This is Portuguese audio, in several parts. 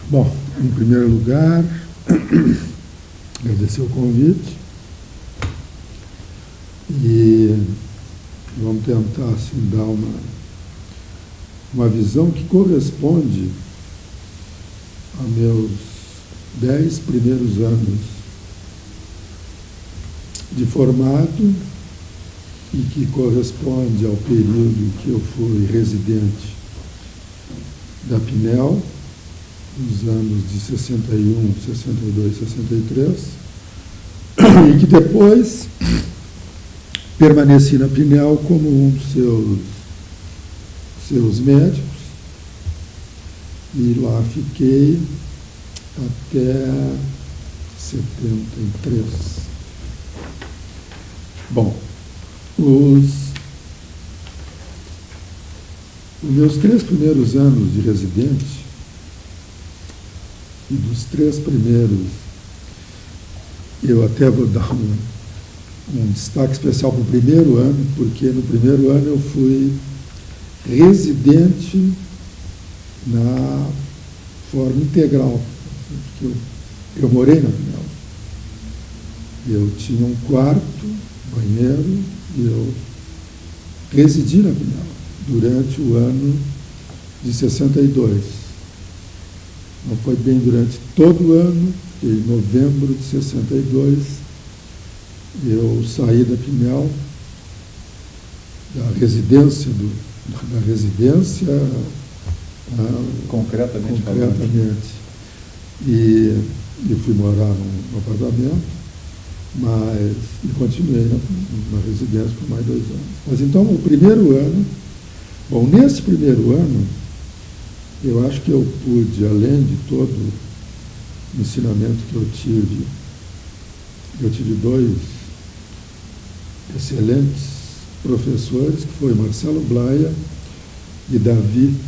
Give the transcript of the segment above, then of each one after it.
Bom, em primeiro lugar, agradecer o convite e vamos tentar assim, dar uma visão que corresponde a meus 10 primeiros anos de formado e que corresponde ao período que eu fui residente da Pinel, nos anos de 61, 62, 63, e que depois permaneci na Pinel como um dos seus médicos, e lá fiquei até 73. Bom, os meus 3 primeiros anos de residente, e dos 3 primeiros, eu até vou dar um destaque especial para o primeiro ano, porque no primeiro ano eu fui residente na forma integral, porque eu morei na Pinel. Eu tinha um quarto, banheiro, e eu residi na Pinel durante o ano de 62. Não foi bem durante todo o ano, em novembro de 62, eu saí da Pinel, da residência, concretamente, e fui morar num apartamento, mas e continuei na residência por mais 2 anos. Mas então, o primeiro ano, bom, nesse primeiro ano, eu acho que eu pude, além de todo o ensinamento que eu tive 2 excelentes professores, que foi Marcelo Blaia e Davizinho,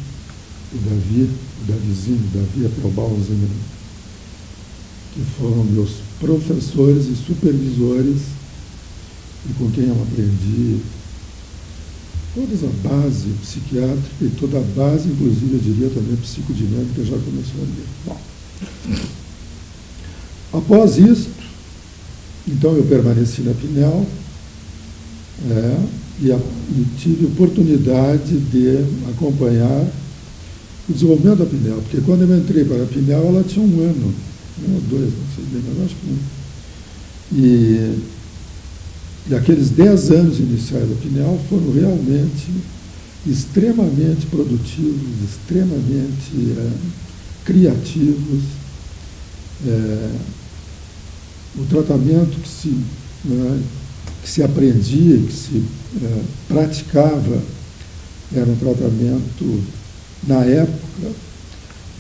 Davi Appelbaum, que foram meus professores e supervisores, e com quem eu aprendi toda a base psiquiátrica e toda a base, inclusive, eu diria também, psicodinâmica, já começou ali. Bom, após isto, então eu permaneci na Pinel e tive oportunidade de acompanhar o desenvolvimento da Pinel, porque quando eu entrei para a Pinel, ela tinha 1 ano, 1 ou 2, não sei bem, mas acho que 1. E aqueles 10 anos iniciais da Pinel foram realmente extremamente produtivos, extremamente criativos. O tratamento que se aprendia, que se praticava, era um tratamento, na época,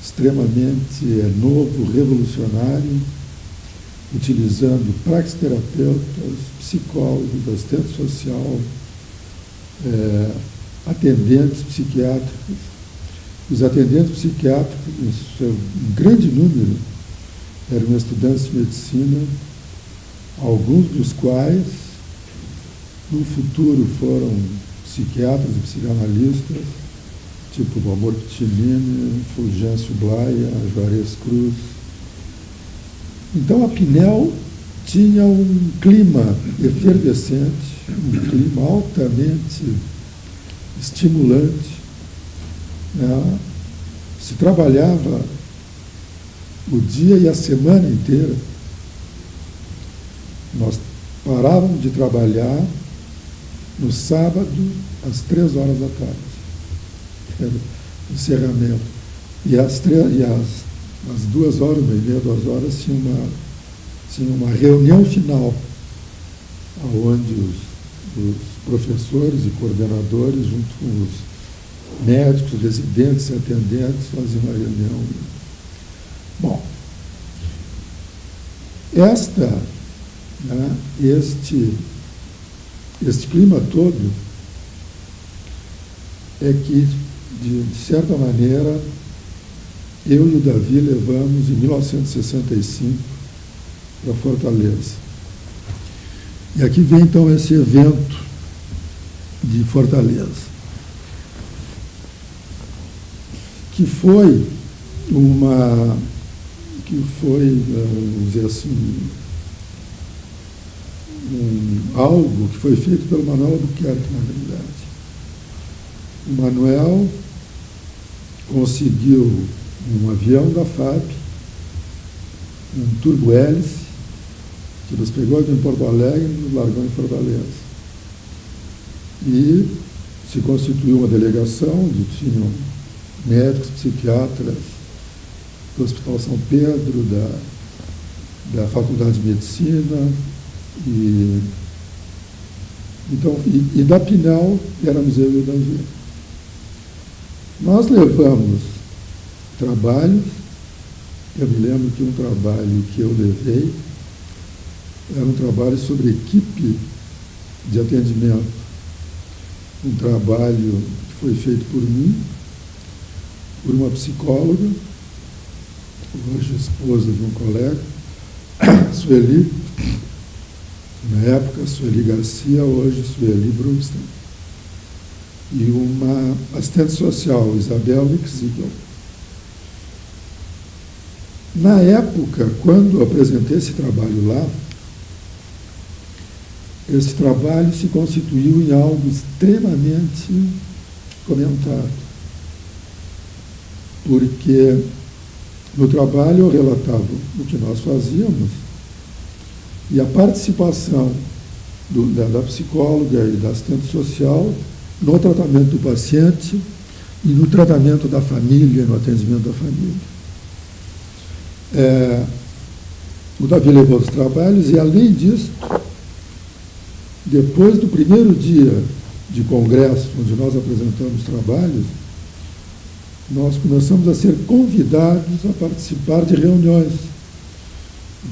extremamente novo, revolucionário, utilizando praxiterapeutas, psicólogos, assistente social, atendentes psiquiátricos. Os atendentes psiquiátricos, em grande número, eram estudantes de medicina, alguns dos quais, no futuro, foram psiquiatras e psicanalistas, tipo Valmor Pitinini, Fulgêncio Blaia, Juarez Cruz. Então, a Pinel tinha um clima efervescente, um clima altamente estimulante. Se trabalhava o dia e a semana inteira. Nós parávamos de trabalhar no sábado, às 3 horas da tarde. Era o encerramento. E às 2h30, 2h, tinha uma reunião final, onde os professores e coordenadores, junto com os médicos, residentes e atendentes, faziam uma reunião. Bom, este clima todo é que, de certa maneira, eu e o Davi levamos em 1965 para Fortaleza. E aqui vem, então, esse evento de Fortaleza, que foi que foi, vamos dizer assim, algo que foi feito pelo Manuel Albuquerque, na realidade. O Manuel conseguiu um avião da FAB, um turbo-hélice, que nos pegou aqui em Porto Alegre e nos largou em Fortaleza. E se constituiu uma delegação onde tinham médicos, psiquiatras do Hospital São Pedro, da Faculdade de Medicina, e da Pinel, éramos eu e o Davi. Nós levamos trabalhos. Eu me lembro que um trabalho que eu levei era um trabalho sobre equipe de atendimento. Um trabalho que foi feito por mim, por uma psicóloga, hoje esposa de um colega, Sueli, na época Sueli Garcia, hoje Sueli Brunstein, e uma assistente social, Isabel Wixigel. Na época, quando eu apresentei esse trabalho lá, esse trabalho se constituiu em algo extremamente comentado, porque no trabalho eu relatava o que nós fazíamos e a participação da psicóloga e da assistente social no tratamento do paciente e no tratamento da família, no atendimento da família. O Davi levou os trabalhos e, além disso, depois do primeiro dia de congresso, onde nós apresentamos trabalhos, nós começamos a ser convidados a participar de reuniões,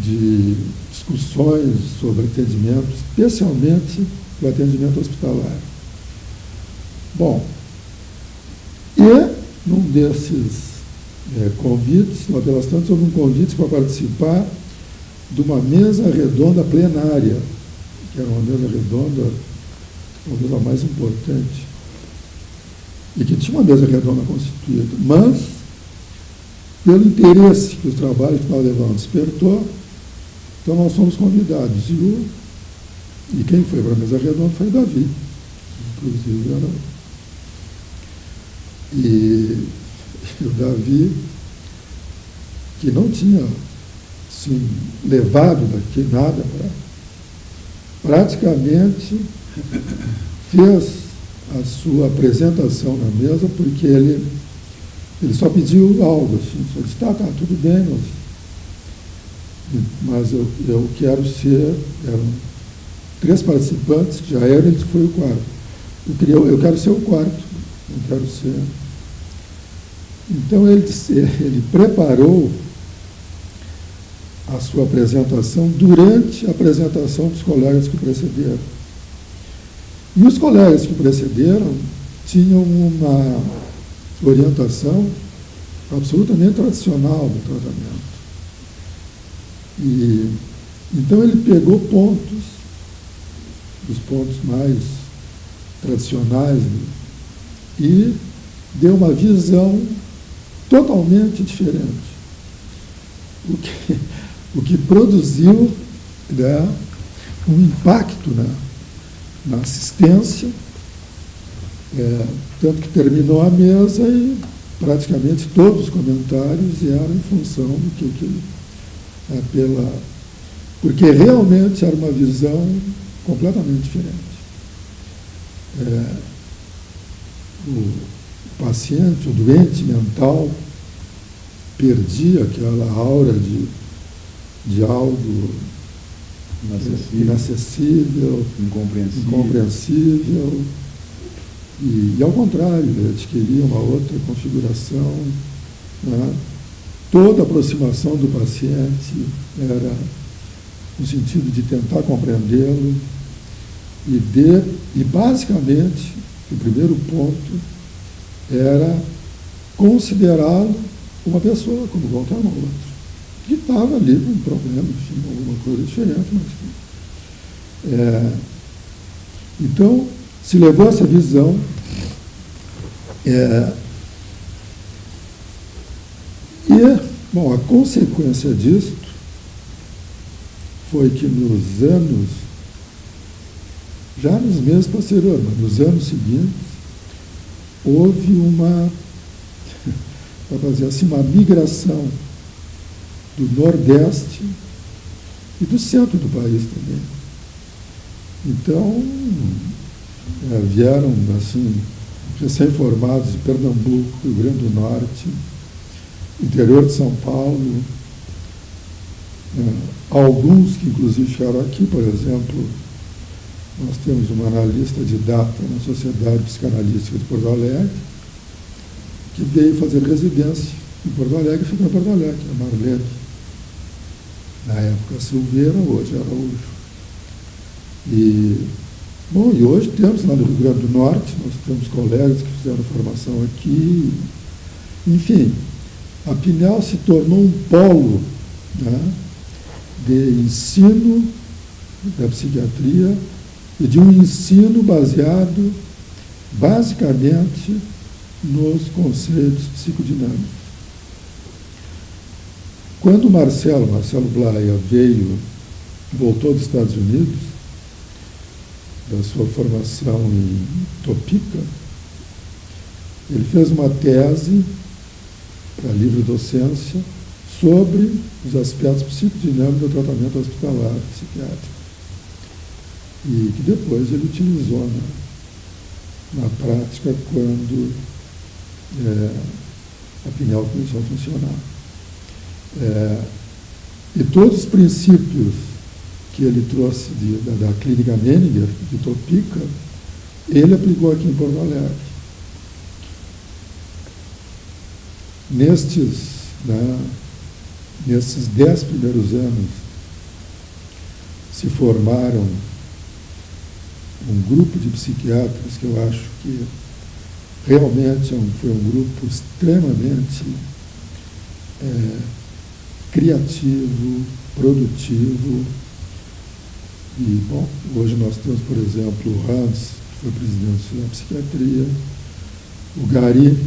de discussões sobre atendimento, especialmente o atendimento hospitalar. Bom, e num desses convites, lá pelas tantas, houve um convite para participar de uma mesa redonda plenária, que era uma mesa redonda, talvez a mais importante, e que tinha uma mesa redonda constituída, mas, pelo interesse que os trabalhos que nós levamos despertou, então nós fomos convidados. E quem foi para a mesa redonda foi o Davi, inclusive era. E o Davi, que não tinha assim, levado daqui nada praticamente fez a sua apresentação na mesa, porque ele só pediu algo, assim, só disse, tá, tudo bem, mas eu quero ser, eram 3 participantes que já eram, ele foi o quarto. Eu quero ser o quarto, eu quero ser. Então ele preparou a sua apresentação durante a apresentação dos colegas que o precederam. E os colegas que o precederam tinham uma orientação absolutamente tradicional do tratamento. E então ele pegou os pontos mais tradicionais, e deu uma visão totalmente diferente. O que produziu, né, um impacto na assistência, tanto que terminou a mesa e praticamente todos os comentários eram em função do que porque realmente era uma visão completamente diferente. O paciente, o doente mental, perdia aquela aura de algo inacessível, incompreensível, e ao contrário, ele adquiria uma outra configuração, né? Toda aproximação do paciente era no sentido de tentar compreendê-lo e basicamente, o primeiro ponto era considerá-lo uma pessoa como qualquer outra, que estava ali com um problema, enfim, alguma coisa diferente, mas então se levou essa visão, E, bom, a consequência disto foi que nos anos, já nos meses posteriores, mas nos anos seguintes, houve uma, para dizer assim, uma migração do Nordeste e do centro do país também. Então, vieram, assim, recém-formados de Pernambuco, Rio Grande do Norte, interior de São Paulo, alguns que inclusive ficaram aqui, por exemplo, nós temos uma analista de data na Sociedade Psicanalística de Porto Alegre, que veio fazer residência em Porto Alegre e ficou em Porto Alegre, a Marlene. Na época Silveira, hoje Araújo. E hoje temos lá no Rio Grande do Norte, nós temos colegas que fizeram formação aqui. Enfim, a Pinhal se tornou um polo, né, de ensino da psiquiatria e de um ensino baseado basicamente nos conceitos psicodinâmicos. Quando Marcelo Blaia voltou dos Estados Unidos, da sua formação em Topeka, ele fez uma tese para livre docência sobre os aspectos psicodinâmicos do tratamento hospitalar psiquiátrico. E que depois ele utilizou na prática quando a Pinhal começou a funcionar. E todos os princípios que ele trouxe da clínica Menninger, de Topeka, ele aplicou aqui em Porto Alegre. Nesses 10 primeiros anos, se formaram um grupo de psiquiatras que eu acho que realmente foi um grupo extremamente criativo, produtivo. E, bom, hoje nós temos, por exemplo, o Hans, que foi presidente da psiquiatria, o Gari,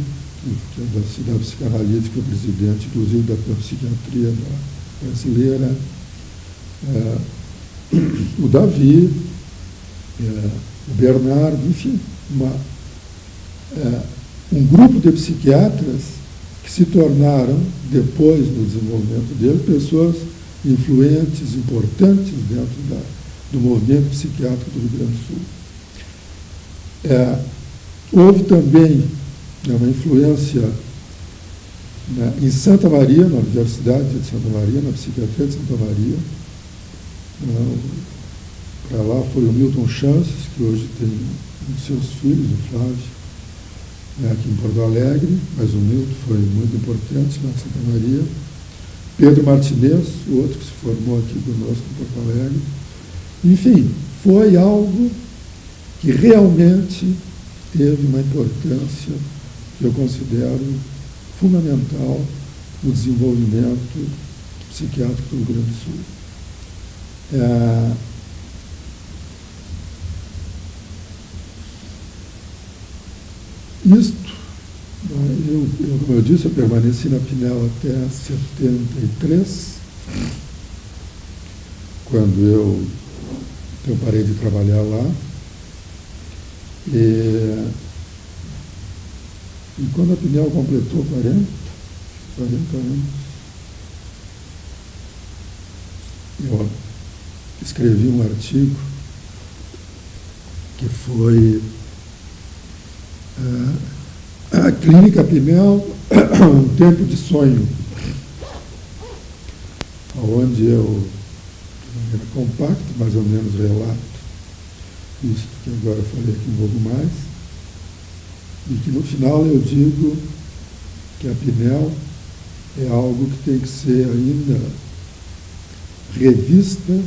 que é da Cidade Psicanalítica, presidente, inclusive, da psiquiatria brasileira, o Davi, o Bernardo, enfim, um grupo de psiquiatras que se tornaram, depois do desenvolvimento dele, pessoas influentes, importantes dentro do movimento psiquiátrico do Rio Grande do Sul. Houve também uma influência em Santa Maria, na Universidade de Santa Maria, na psiquiatria de Santa Maria. Para lá foi o Milton Chances, que hoje tem um de seus filhos, o Flávio, aqui em Porto Alegre, mas o Milton foi muito importante na Santa Maria. Pedro Martinez, o outro que se formou aqui conosco em Porto Alegre. Enfim, foi algo que realmente teve uma importância que eu considero fundamental no desenvolvimento psiquiátrico do Rio Grande do Sul. Isto, como eu disse, eu permaneci na Pinhal até 73, quando eu parei de trabalhar lá. E quando a Pinhal completou 40 anos, eu escrevi um artigo que foi a Clínica Pinhal, um tempo de sonho, onde eu, de maneira compacta, mais ou menos relato isso que agora eu falei aqui um pouco mais, e que no final eu digo que a Pinhal é algo que tem que ser ainda revista